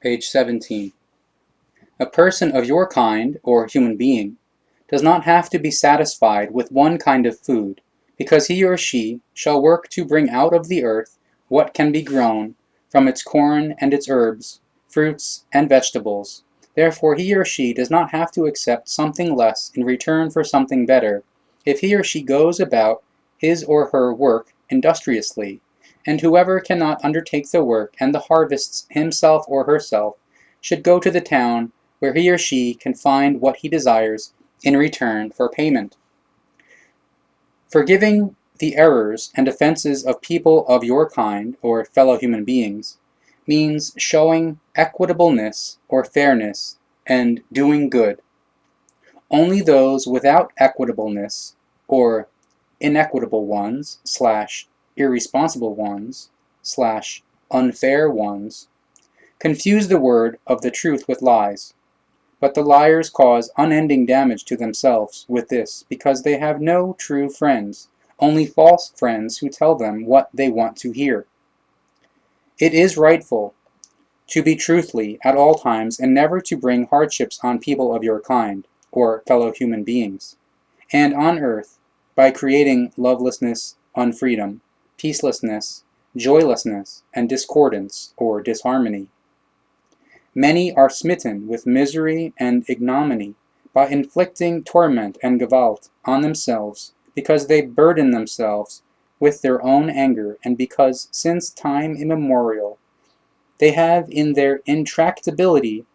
Page 17. A person of your kind, or human being, does not have to be satisfied with one kind of food, because he or she shall work to bring out of the earth what can be grown, from its corn and its herbs, fruits and vegetables. Therefore he or she does not have to accept something less in return for something better, if he or she goes about his or her work industriously, and whoever cannot undertake the work and the harvests himself or herself should go to the town where he or she can find what he desires in return for payment. Forgiving the errors and offenses of people of your kind, or fellow human beings, means showing equitableness or fairness and doing good. Only those without equitableness, or inequitable ones / irresponsible ones / unfair ones, confuse the word of the truth with lies. But the liars cause unending damage to themselves with this, because they have no true friends, only false friends who tell them what they want to hear. It is rightful to be truthful at all times and never to bring hardships on people of your kind, or fellow human beings, and on earth, by creating lovelessness, unfreedom, peacelessness, joylessness, and discordance, or disharmony. Many are smitten with misery and ignominy by inflicting torment and Gewalt on themselves, because they burden themselves with their own anger, and because since time immemorial they have in their intractability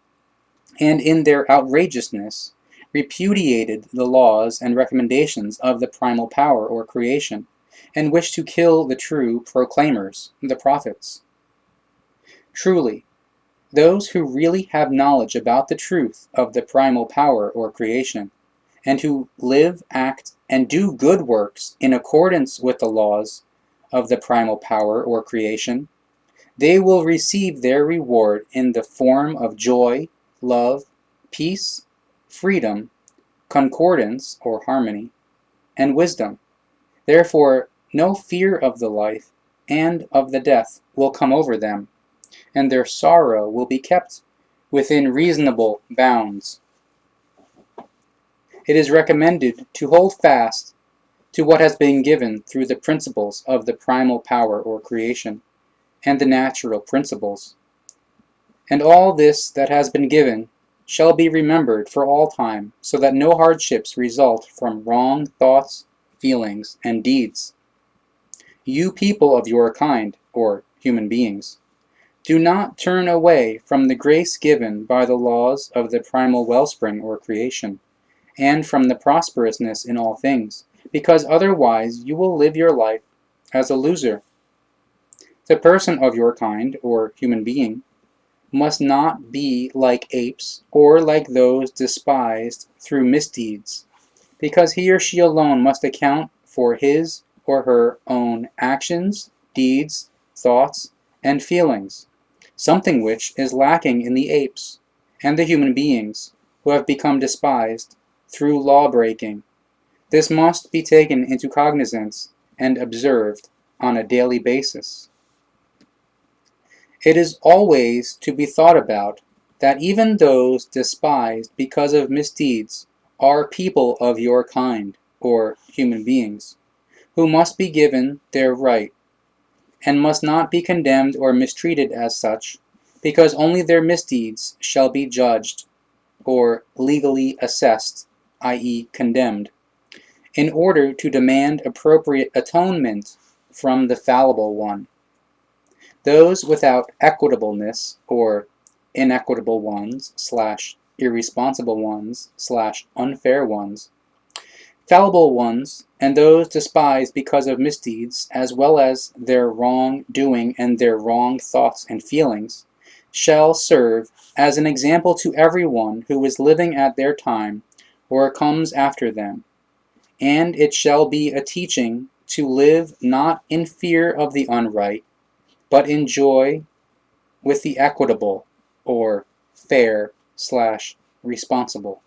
and in their outrageousness repudiated the laws and recommendations of the primal power or creation, and wish to kill the true proclaimers, the prophets. Truly, those who really have knowledge about the truth of the primal power or creation, and who live, act, and do good works in accordance with the laws of the primal power or creation, they will receive their reward in the form of joy, love, peace, freedom, concordance or harmony, and wisdom. Therefore, no fear of the life and of the death will come over them, and their sorrow will be kept within reasonable bounds. It is recommended to hold fast to what has been given through the principles of the primal power or creation, and the natural principles. And all this that has been given shall be remembered for all time, so that no hardships result from wrong thoughts, feelings, and deeds. You people of your kind, or human beings, do not turn away from the grace given by the laws of the primal wellspring or creation, and from the prosperousness in all things, because otherwise you will live your life as a loser. The person of your kind, or human being, must not be like apes, or like those despised through misdeeds, because he or she alone must account for his or her own actions, deeds, thoughts, and feelings, something which is lacking in the apes and the human beings who have become despised through law-breaking. This must be taken into cognizance and observed on a daily basis. It is always to be thought about that even those despised because of misdeeds are people of your kind, or human beings, who must be given their right, and must not be condemned or mistreated as such, because only their misdeeds shall be judged, or legally assessed, i.e. condemned, in order to demand appropriate atonement from the fallible one. Those without equitableness, or inequitable ones / irresponsible ones / unfair ones, fallible ones, and those despised because of misdeeds, as well as their wrong doing and their wrong thoughts and feelings, shall serve as an example to everyone who is living at their time or comes after them, and it shall be a teaching to live not in fear of the unright, but in joy with the equitable, or fair / responsible.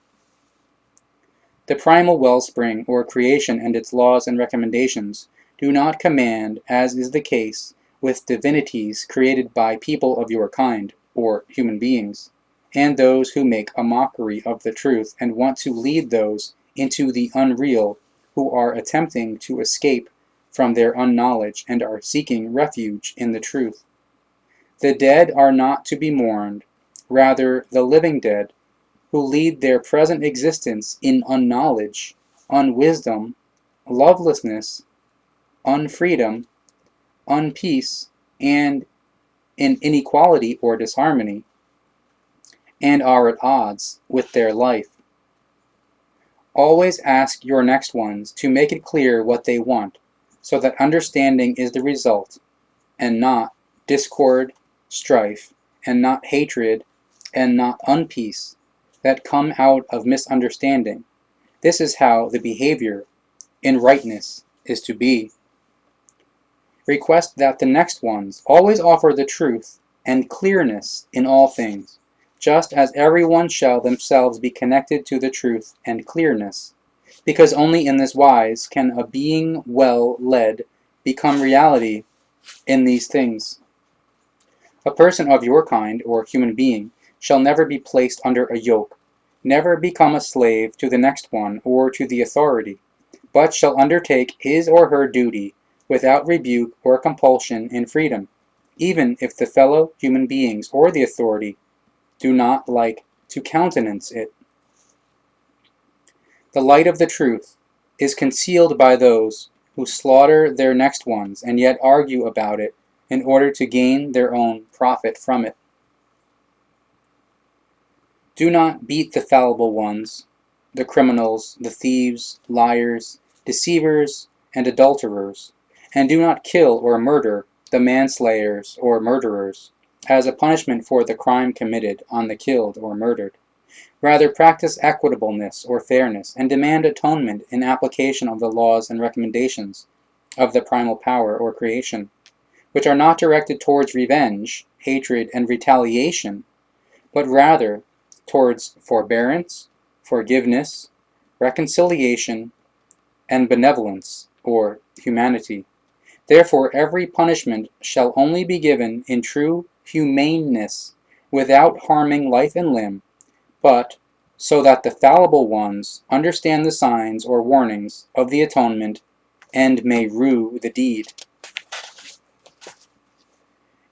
The primal wellspring or creation and its laws and recommendations do not command, as is the case with divinities created by people of your kind, or human beings, and those who make a mockery of the truth and want to lead those into the unreal who are attempting to escape from their unknowledge and are seeking refuge in the truth. The dead are not to be mourned, rather the living dead, who lead their present existence in unknowledge, unwisdom, lovelessness, unfreedom, unpeace, and in inequality or disharmony, and are at odds with their life. Always ask your next ones to make it clear what they want, so that understanding is the result, and not discord, strife, and not hatred, and not unpeace, that come out of misunderstanding. This is how the behavior in rightness is to be. Request that the next ones always offer the truth and clearness in all things, just as everyone shall themselves be connected to the truth and clearness, because only in this wise can a being well led become reality in these things. A person of your kind, or human being, shall never be placed under a yoke, never become a slave to the next one or to the authority, but shall undertake his or her duty without rebuke or compulsion in freedom, even if the fellow human beings or the authority do not like to countenance it. The light of the truth is concealed by those who slaughter their next ones and yet argue about it in order to gain their own profit from it. Do not beat the fallible ones, the criminals, the thieves, liars, deceivers, and adulterers, and do not kill or murder the manslayers or murderers, as a punishment for the crime committed on the killed or murdered. Rather practice equitableness or fairness, and demand atonement in application of the laws and recommendations of the primal power or creation, which are not directed towards revenge, hatred, and retaliation, but rather towards forbearance, forgiveness, reconciliation, and benevolence, or humanity. Therefore every punishment shall only be given in true humaneness, without harming life and limb, but so that the fallible ones understand the signs or warnings of the atonement and may rue the deed.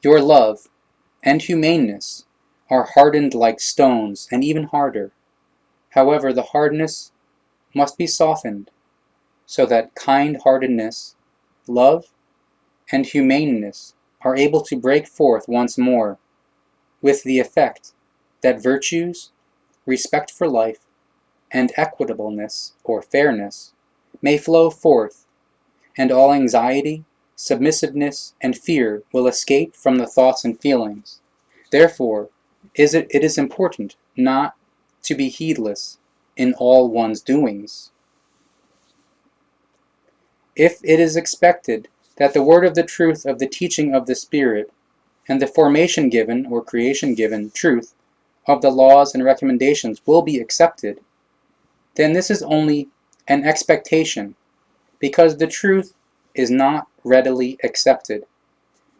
Your love and humaneness are hardened like stones, and even harder. However, the hardness must be softened, so that kind-heartedness, love, and humaneness are able to break forth once more, with the effect that virtues, respect for life, and equitableness or fairness may flow forth, and all anxiety, submissiveness, and fear will escape from the thoughts and feelings. Therefore, it is important not to be heedless in all one's doings. If it is expected that the word of the truth of the teaching of the Spirit, and the formation given or creation given truth of the laws and recommendations will be accepted, then this is only an expectation, because the truth is not readily accepted,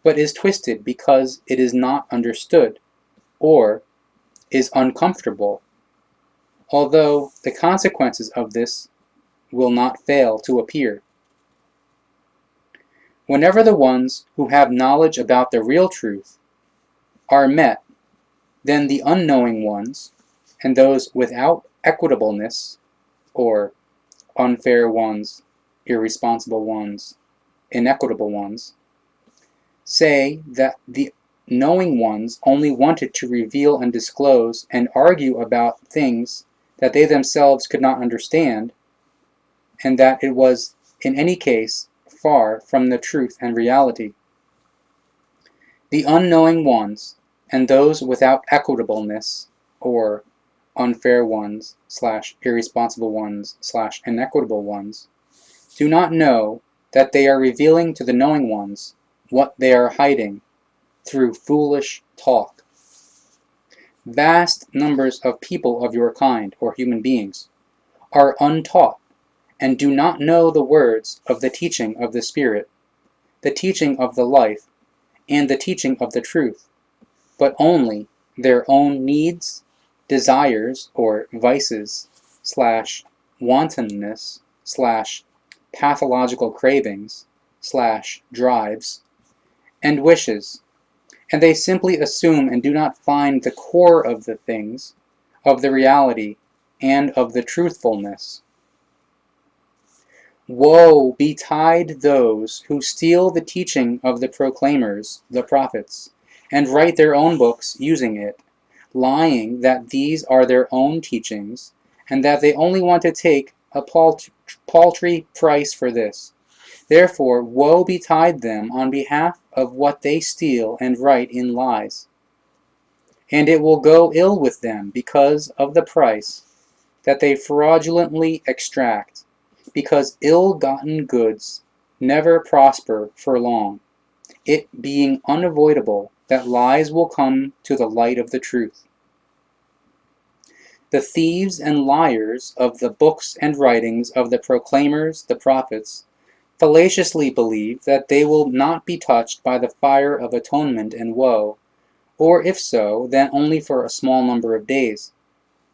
but is twisted because it is not understood, or is uncomfortable, although the consequences of this will not fail to appear. Whenever the ones who have knowledge about the real truth are met, then the unknowing ones, and those without equitableness, or unfair ones, irresponsible ones, inequitable ones, say that the knowing ones only wanted to reveal and disclose and argue about things that they themselves could not understand, and that it was in any case far from the truth and reality. The unknowing ones, and those without equitableness, or unfair ones / irresponsible ones / inequitable ones, do not know that they are revealing to the knowing ones what they are hiding through foolish talk. Vast numbers of people of your kind, or human beings, are untaught and do not know the words of the teaching of the Spirit, the teaching of the life, and the teaching of the truth, but only their own needs, desires, or vices, / wantonness, / pathological cravings, / drives, and wishes, and they simply assume and do not find the core of the things, of the reality, and of the truthfulness. Woe betide those who steal the teaching of the proclaimers, the prophets, and write their own books using it, lying that these are their own teachings, and that they only want to take a paltry price for this. Therefore, woe betide them on behalf of what they steal and write in lies. And it will go ill with them because of the price that they fraudulently extract, because ill-gotten goods never prosper for long, it being unavoidable that lies will come to the light of the truth. The thieves and liars of the books and writings of the proclaimers, the prophets, fallaciously believe that they will not be touched by the fire of atonement and woe, or if so, then only for a small number of days.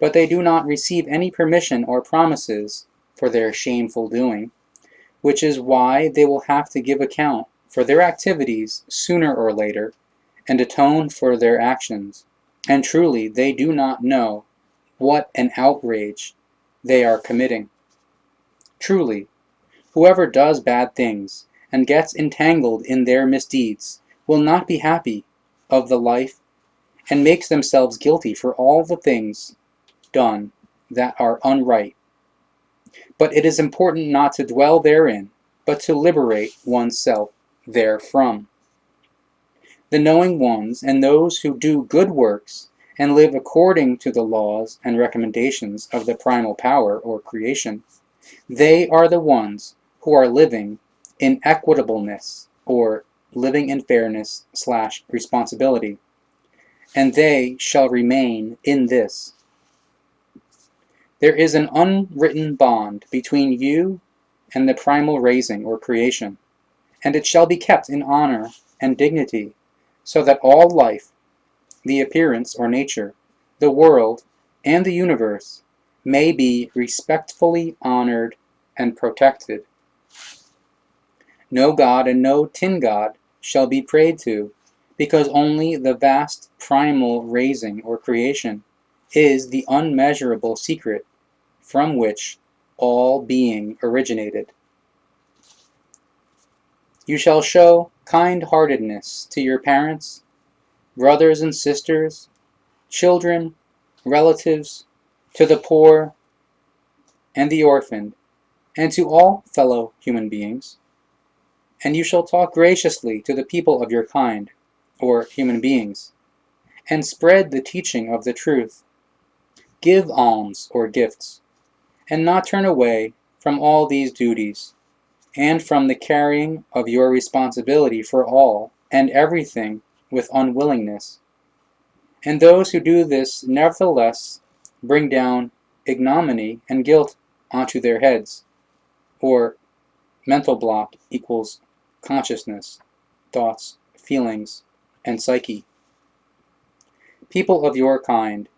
But they do not receive any permission or promises for their shameful doing, which is why they will have to give account for their activities sooner or later, and atone for their actions. And truly, they do not know what an outrage they are committing. Truly, whoever does bad things and gets entangled in their misdeeds will not be happy of the life, and makes themselves guilty for all the things done that are unright. But it is important not to dwell therein, but to liberate oneself therefrom. The knowing ones and those who do good works and live according to the laws and recommendations of the primal power or creation, they are the ones who are living in equitableness, or living in fairness / responsibility, and they shall remain in this. There is an unwritten bond between you and the primal raising or creation, and it shall be kept in honor and dignity, so that all life, the appearance or nature, the world, and the universe may be respectfully honored and protected. No god and no tin god shall be prayed to, because only the vast primal raising or creation is the unmeasurable secret from which all being originated. You shall show kind-heartedness to your parents, brothers and sisters, children, relatives, to the poor and the orphaned, and to all fellow human beings. And you shall talk graciously to the people of your kind, or human beings, and spread the teaching of the truth. Give alms or gifts, and not turn away from all these duties, and from the carrying of your responsibility for all and everything with unwillingness. And those who do this nevertheless bring down ignominy and guilt onto their heads, or mental block equals consciousness, thoughts, feelings, and psyche. People of your kind,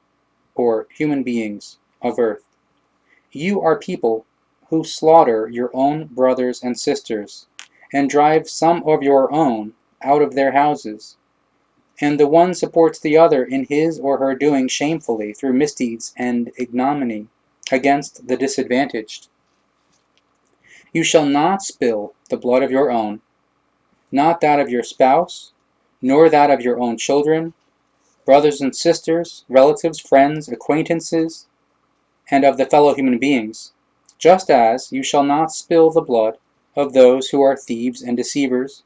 or human beings of earth, you are people who slaughter your own brothers and sisters, and drive some of your own out of their houses, and the one supports the other in his or her doing shamefully through misdeeds and ignominy against the disadvantaged. You shall not spill the blood of your own, not that of your spouse, nor that of your own children, brothers and sisters, relatives, friends, acquaintances, and of the fellow human beings, just as you shall not spill the blood of those who are thieves and deceivers,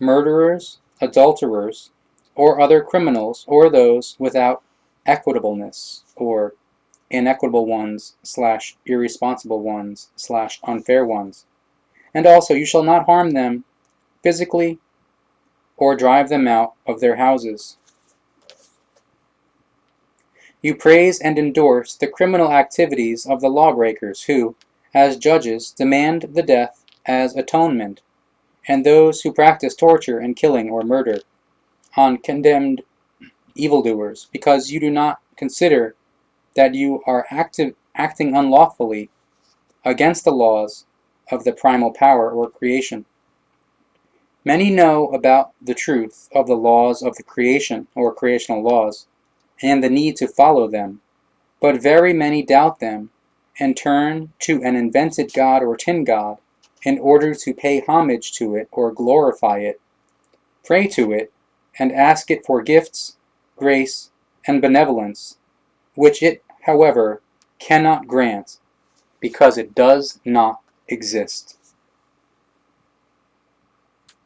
murderers, adulterers, or other criminals, or those without equitableness, or inequitable ones / irresponsible ones / unfair ones. And also you shall not harm them physically or drive them out of their houses. You praise and endorse the criminal activities of the lawbreakers who, as judges, demand the death as atonement, and those who practice torture and killing or murder on condemned evildoers, because you do not consider that you are acting unlawfully against the laws of the primal power or creation. Many know about the truth of the laws of the creation or creational laws, and the need to follow them, but very many doubt them and turn to an invented god or tin god in order to pay homage to it or glorify it, pray to it, and ask it for gifts, grace, and benevolence, which it, however, cannot grant, because it does not exist.